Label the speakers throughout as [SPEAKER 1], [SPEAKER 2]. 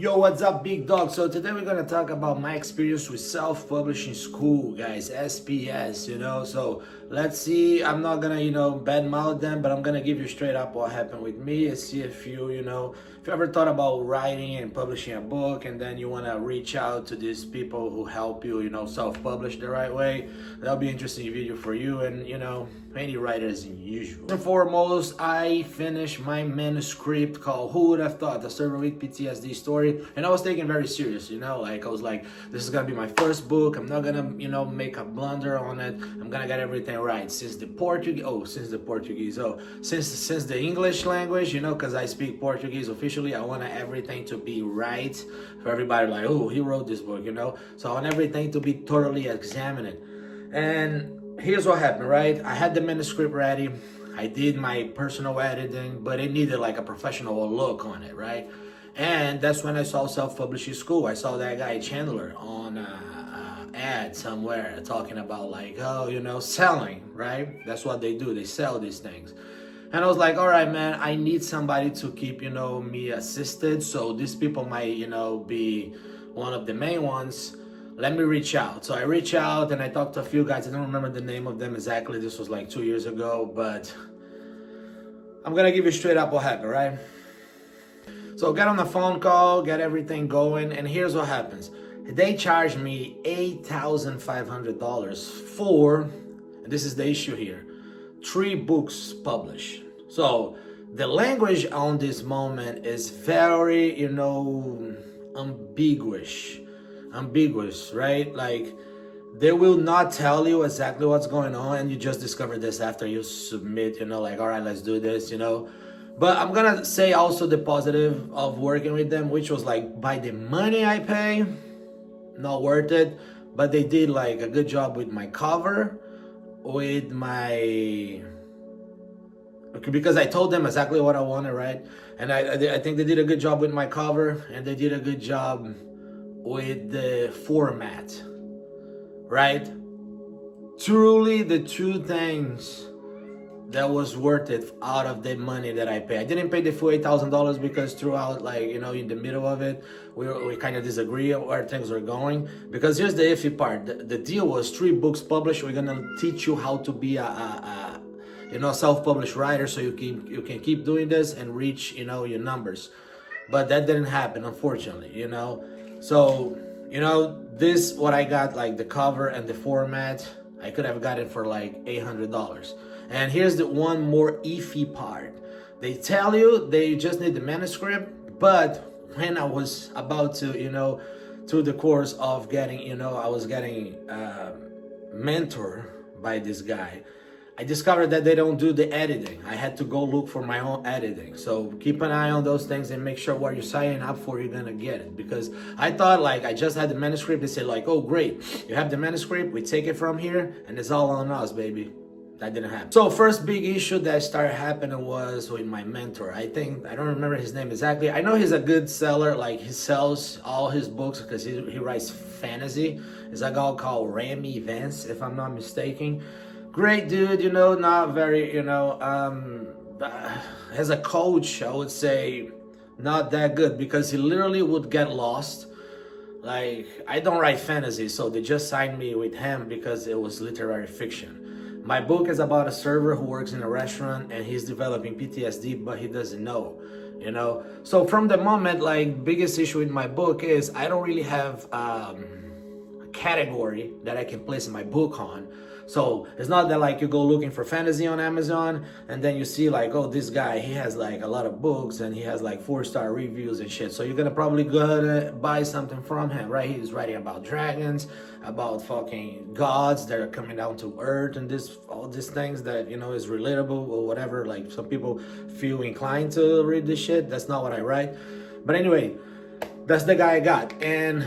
[SPEAKER 1] Yo, what's up, big dog? So today we're gonna talk about my experience with self-publishing school, guys, SPS, So let's see. I'm not gonna, badmouth them, but I'm gonna give you straight up what happened with me and see if if you ever thought about writing and publishing a book and then you wanna reach out to these people who help you, self-publish the right way. That'll be an interesting video for you and, many writers in usual. First and foremost, I finished my manuscript called Who Would Have Thought? The Server with PTSD Story. And I was taking it very serious, I was like, this is gonna be my first book. I'm not gonna, make a blunder on it. I'm gonna get everything right. Since the English language, because I speak Portuguese officially, I want everything to be right for everybody. Like, oh, he wrote this book, So I want everything to be thoroughly examined. And here's what happened, right? I had the manuscript ready. I did my personal editing, but it needed like a professional look on it, right? And that's when I saw self-publishing school. I saw that guy Chandler on ad somewhere talking about like, selling, right? That's what they do. They sell these things. And I was like, all right, man, I need somebody to keep, me assisted. So these people might, be one of the main ones. Let me reach out. So I reached out and I talked to a few guys. I don't remember the name of them exactly. This was like 2 years ago, but I'm gonna give you straight up what happened, right? So get on the phone call, get everything going, and here's what happens. They charged me $8,500 for, and this is the issue here, 3 books published. So the language on this moment is very, ambiguous, right? Like they will not tell you exactly what's going on, and you just discover this after you submit, like, all right, let's do this, But I'm gonna say also the positive of working with them, which was like by the money I pay, not worth it. But they did like a good job with my cover, with my, because I told them exactly what I wanted, right? And I think they did a good job with my cover, and they did a good job with the format, right? Truly the 2 things that was worth it out of the money that I paid. I didn't pay the full $8,000 because throughout, like, in the middle of it, we kind of disagree on where things were going. Because here's the iffy part. The deal was 3 books published. We're gonna teach you how to be a self-published writer, so you can keep doing this and reach, your numbers. But that didn't happen, unfortunately, So, this, what I got, like the cover and the format, I could have got it for like $800. And here's the one more iffy part. They tell you they just need the manuscript, but when I was about to, through the course of getting, I was getting mentored by this guy, I discovered that they don't do the editing. I had to go look for my own editing. So keep an eye on those things and make sure what you're signing up for, you're gonna get it. Because I thought like I just had the manuscript. They said like, oh great, you have the manuscript, we take it from here and it's all on us, baby. That didn't happen. So first big issue that started happening was with my mentor. I don't remember his name exactly. I know he's a good seller. Like he sells all his books because he writes fantasy. It's a guy called Remy Vance, if I'm not mistaken. Great dude, not very, as a coach, I would say not that good because he literally would get lost. Like, I don't write fantasy, so they just signed me with him because it was literary fiction. My book is about a server who works in a restaurant and he's developing PTSD, but he doesn't know, So from the moment, like, biggest issue with my book is I don't really have a category that I can place my book on. So it's not that like you go looking for fantasy on Amazon and then you see like, oh, this guy, he has like a lot of books and he has like 4-star reviews and shit. So you're gonna probably go buy something from him, right? He's writing about dragons, about fucking gods that are coming down to earth and all these things that, is relatable or whatever. Like some people feel inclined to read this shit. That's not what I write. But anyway, that's the guy I got. And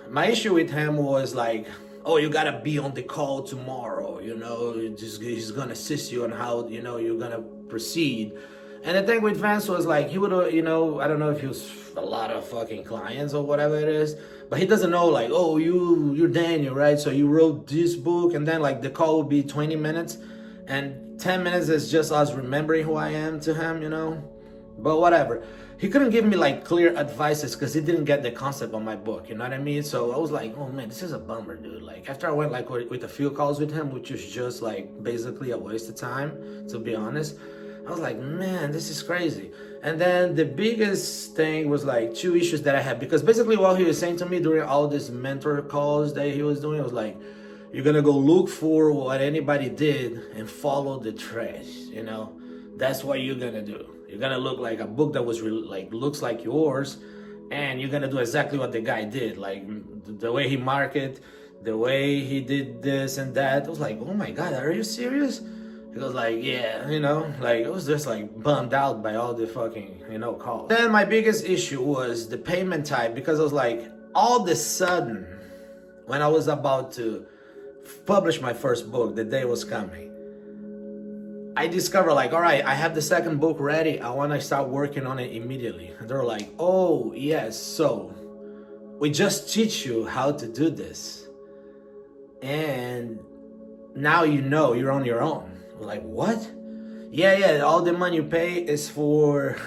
[SPEAKER 1] my issue with him was like, oh, you gotta be on the call tomorrow, he's gonna assist you on how, you're gonna proceed. And the thing with Vance was like, he would, I don't know if he was a lot of fucking clients or whatever it is, but he doesn't know like, oh, you're Daniel, right? So you wrote this book, and then like the call would be 20 minutes, and 10 minutes is just us remembering who I am to him, But whatever. He couldn't give me like clear advices because he didn't get the concept of my book. You know what I mean? So I was like, oh man, this is a bummer, dude. Like after I went like with a few calls with him, which was just like basically a waste of time, to be honest. I was like, man, this is crazy. And then the biggest thing was like two issues that I had, because basically what he was saying to me during all these mentor calls that he was doing was like, you're gonna go look for what anybody did and follow the trash, you know? That's what you're gonna do. You're gonna look like a book that was like looks like yours, and you're gonna do exactly what the guy did, like the way he marketed, the way he did this and that. I was like, oh my God, are you serious? He was like, yeah, you know, like it was just like bummed out by all the fucking, you know, calls. Then my biggest issue was the payment type, because I was like, all of a sudden, when I was about to publish my first book, the day was coming, I discovered like, all right, I have the second book ready. I want to start working on it immediately. And they're like, oh yes, so we just teach you how to do this, and now you know you're on your own. We're like, what? Yeah, all the money you pay is for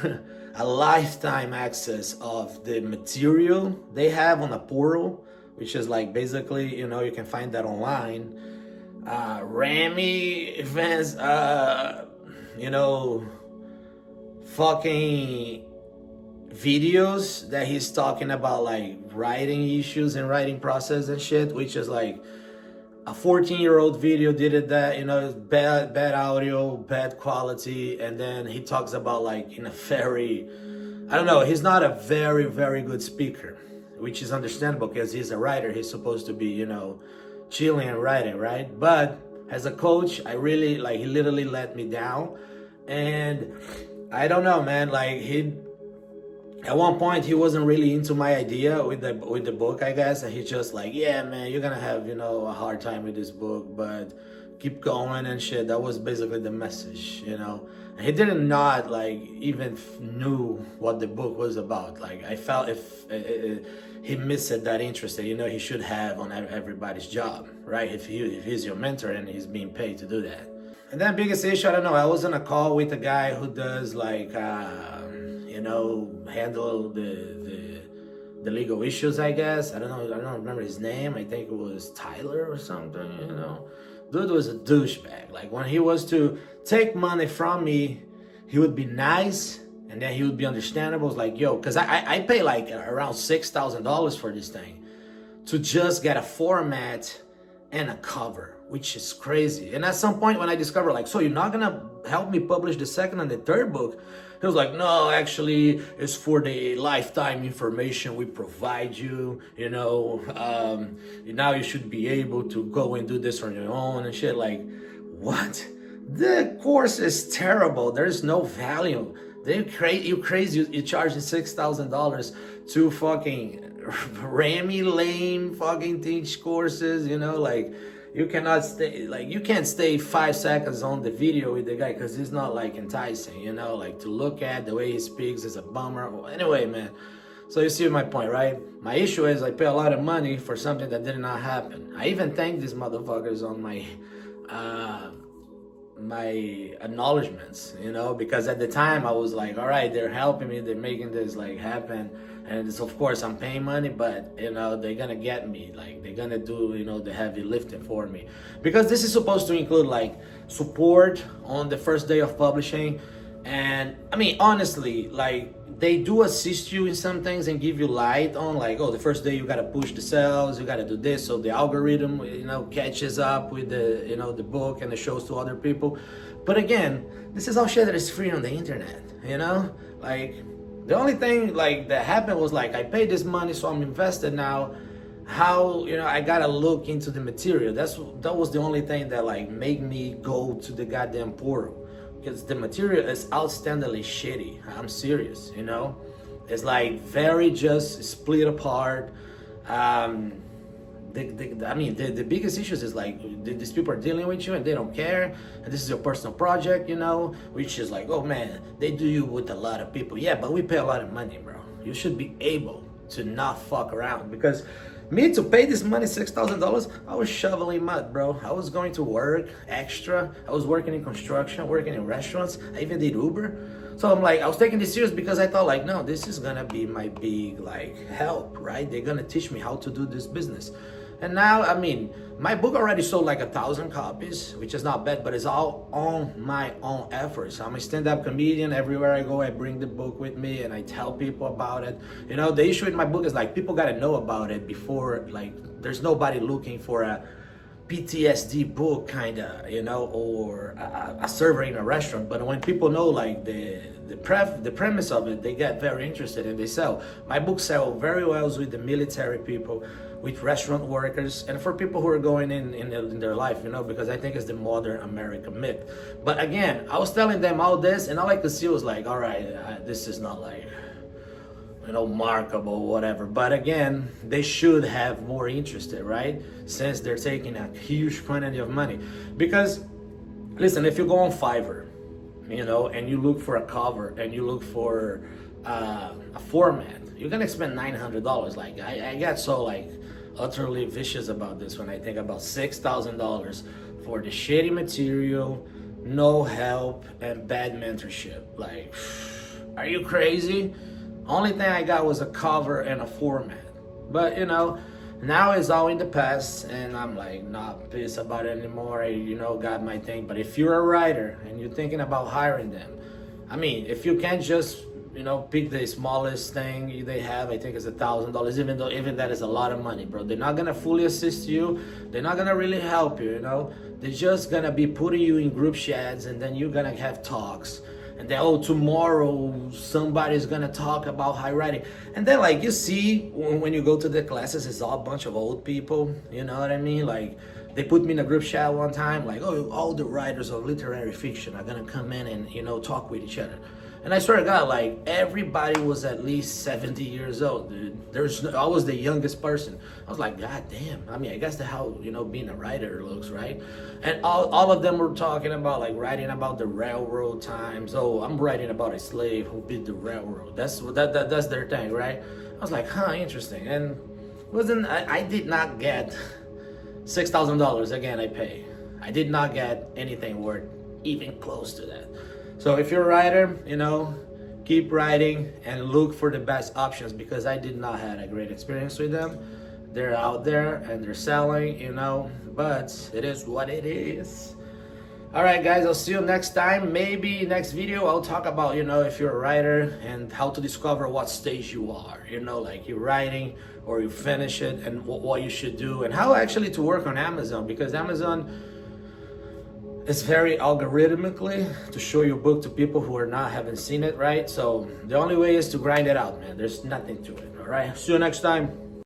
[SPEAKER 1] a lifetime access of the material they have on a portal, which is like basically, you know, you can find that online. Rami events, you know, fucking videos that he's talking about like writing issues and writing process and shit, which is like a 14-year-old video did that, you know, bad audio, bad quality. And then he talks about like in a very, I don't know, he's not a very, very good speaker, which is understandable because he's a writer. He's supposed to be, you know, chilling and writing, right? But as a coach, I really, like, he literally let me down. And I don't know, man, like at one point he wasn't really into my idea with the book, I guess. And he's just like, yeah, man, you're gonna have, you know, a hard time with this book, but keep going and shit. That was basically the message, you know. And he didn't not like even knew what the book was about. Like I felt if he missed that interest that, you know, he should have on everybody's job, right? If he's your mentor and he's being paid to do that. And then biggest issue, I don't know, I was on a call with a guy who does like you know, handle the legal issues, I guess. I don't remember his name. I think it was Tyler or something, you know. Dude was a douchebag. Like when he was to take money from me, he would be nice and then he would be understandable. It's like, yo, because I pay like around $6,000 for this thing to just get a format and a cover, which is crazy. And at some point when I discovered like, so you're not gonna help me publish the second and the third book? He was like, no, actually it's for the lifetime information we provide you, you know, now you should be able to go and do this on your own and shit. Like, what? The course is terrible. There's no value. You crazy, you charging $6,000 to fucking Rami lame fucking teach courses, you know, like you cannot stay, like you can't stay 5 seconds on the video with the guy because he's not like enticing, you know, like to look at the way he speaks is a bummer. Well, anyway, man, so you see my point, right? My issue is I pay a lot of money for something that did not happen. I even thank these motherfuckers on my my acknowledgements, you know, because at the time I was like, all right, they're helping me, they're making this like happen, and it's, of course I'm paying money, but you know, they're gonna get me, like they're gonna do, you know, the heavy lifting for me, because this is supposed to include like support on the first day of publishing. And I mean, honestly, like they do assist you in some things and give you light on like, oh, the first day you gotta push the sales, you gotta do this, so the algorithm, you know, catches up with the, you know, the book and the shows to other people. But again, this is all shit that is free on the internet, you know? Like the only thing like that happened was like I paid this money, so I'm invested now. How, you know, I gotta look into the material. That was the only thing that like made me go to the goddamn portal. Because the material is outstandingly shitty. I'm serious, you know? It's like very just split apart. I mean, the biggest issues is like these people are dealing with you and they don't care. And this is your personal project, you know? Which is like, oh man, they do you with a lot of people. Yeah, but we pay a lot of money, bro. You should be able to not fuck around. Because me to pay this money, $6,000, I was shoveling mud, bro. I was going to work extra. I was working in construction, working in restaurants. I even did Uber. So I'm like, I was taking this serious because I thought like, no, this is gonna be my big like help, right? They're gonna teach me how to do this business. And now, I mean, my book already sold like 1,000 copies, which is not bad, but it's all on my own efforts. I'm a stand-up comedian. Everywhere I go, I bring the book with me and I tell people about it. You know, the issue with my book is like, people gotta know about it before, like, there's nobody looking for a PTSD book, kind of, you know, or a server in a restaurant. But when people know like the premise of it, they get very interested and they sell. My books sell very well with the military people, with restaurant workers, and for people who are going in their life, you know, because I think it's the modern American myth. But again, I was telling them all this, and all I could see was like, all right, this is not like, you know, markable, whatever. But again, they should have more interested, right? Since they're taking a huge quantity of money. Because, listen, if you go on Fiverr, you know, and you look for a cover and you look for a format, you're gonna spend $900. Like, I got so like utterly vicious about this when I think about $6,000 for the shitty material, no help, and bad mentorship. Like, are you crazy? Only thing I got was a cover and a format. But, you know, now it's all in the past, and I'm like not pissed about it anymore. I, you know, got my thing. But if you're a writer and you're thinking about hiring them, I mean, if you can't just, you know, pick the smallest thing they have, I think it's $1,000, even though even that is a lot of money, bro. They're not gonna fully assist you. They're not gonna really help you, you know. They're just gonna be putting you in group chats, and then you're gonna have talks. And then, oh, tomorrow somebody's gonna talk about high writing. And then, like, you see when you go to the classes, it's all a bunch of old people, you know what I mean? Like, they put me in a group chat one time, like, oh, all the writers of literary fiction are gonna come in and, you know, talk with each other. And I swear to God, like, everybody was at least 70 years old, dude. I was the youngest person. I was like, God damn. I mean, I guess that's how, you know, being a writer looks, right? And all of them were talking about, like, writing about the railroad times. Oh, I'm writing about a slave who beat the railroad. That's their thing, right? I was like, huh, interesting. And I did not get $6,000 again. I pay. I did not get anything worth even close to that. So if you're a writer, you know, keep writing and look for the best options, because I did not have a great experience with them. They're out there and they're selling, you know, but it is what it is. All right, guys, I'll see you next time. Maybe next video I'll talk about, you know, if you're a writer and how to discover what stage you are, you know, like you're writing or you finish it, and what you should do, and how actually to work on Amazon, because Amazon, it's very algorithmically to show your book to people who haven't seen it, right? So the only way is to grind it out, man. There's nothing to it, all right? See you next time.